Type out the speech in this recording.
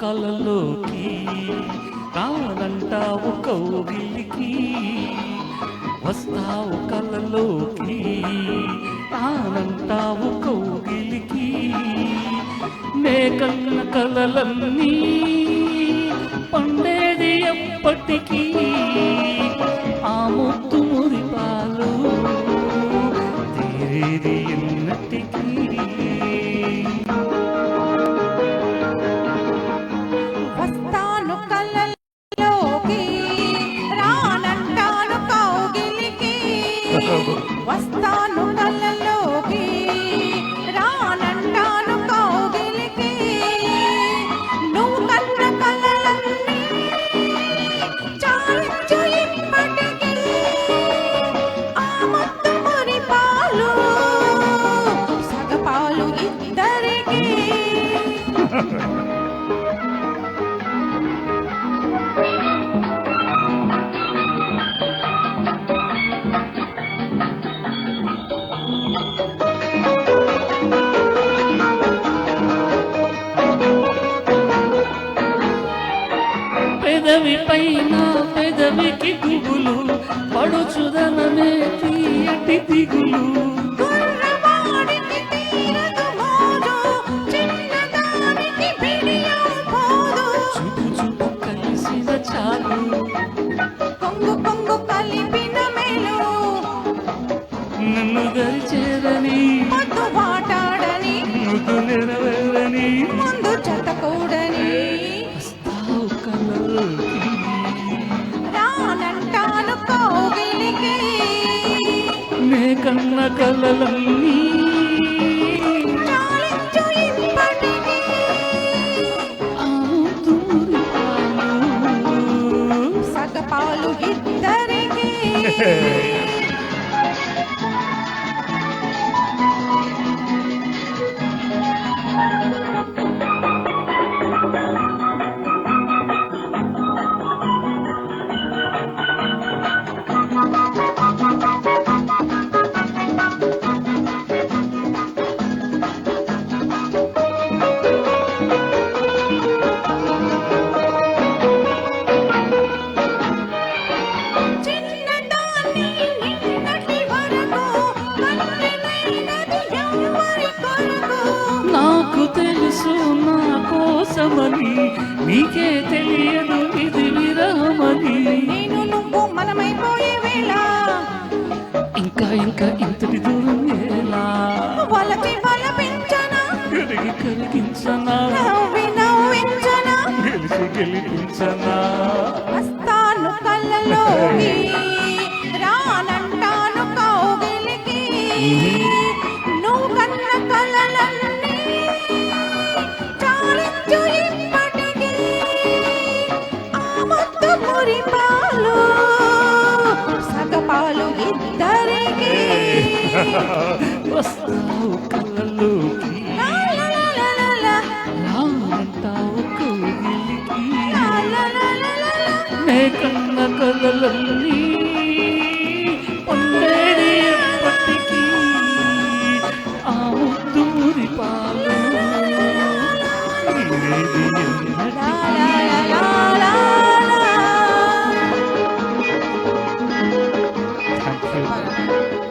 కలలోకి రానంటావు కౌగిలికి వస్తావు కలలోకి రానంటావు కౌగిలికి నే కన్న కలలన్నీ పండేది ఎప్పటికీ ఆ ముద్దు మురిపాలు తీరేది ఎన్నటికీ వస్తాను కళ్ళలోకి రానంటాను కౌగిలికి వస్తాను కళ్ళలోకి రానంటాను కౌగిలికి నువ్వు కన్న కలలన్నీ చాలించు ఇప్పటికీ ఆ ముద్దు మురిపాలు సగపాలు ఇద్దరికీ పెదవి పైన పెదవికి గుబులు పడుచుదనమే తీయటి దిగులు గుర్రవాడికి తీరదు మోజు చిన్నదానికి బిడియం పోదు చుపు చుపు కలిసిన చాలు కొంగు కొంగు కలిపిన మేలు నన్ను గరిచేరని మత్తు వాటాడని ముద్దు నెరవేరని ముందు చెత్తకూడని వస్తావు కలలోకి రానంటాను కౌగిలికి నే కన్న కలలన్నీ చాలించు ఇప్పటికీ ఆ ముద్దు మురిపాలు. సగపాలు ఇద్దరికీ చిన్నదాన్ని నిన్నటి వరకు కన్నెనైనది ఎవరి కొరకు నాకు తెలుసు నా కోసమని నీకే తెలియదు ఇది విరహమని నేను నువ్వు మనమైపోయే వేళ ఇంకా ఇంకా ఇంతటి దూరం ఎలా వలపి వలపించనా కరిగి కరిగించనా నవ్వి నవ్వించనా గెలిచి గెలిపించనా వస్తాను కళ్ళలోకి రానంటాను కౌగిలికి నువ్వు కన్న కలలన్నీ చాలించు ఇప్పటికీ ఆ ముద్దు మురిపాలు సగపాలు ఇద్దరికీ వస్తావు కళ్ళలోకి లా లా లా లా లా రానంటావు కౌగిలికి లా లా లా లా లా లా. నే కన్న కలలన్నీ పండేది ఎప్పటికీ ఆ ముద్దు మురిపాలు తీరేది ఎన్నటికీ. లా లా లా లా లా. Thank you.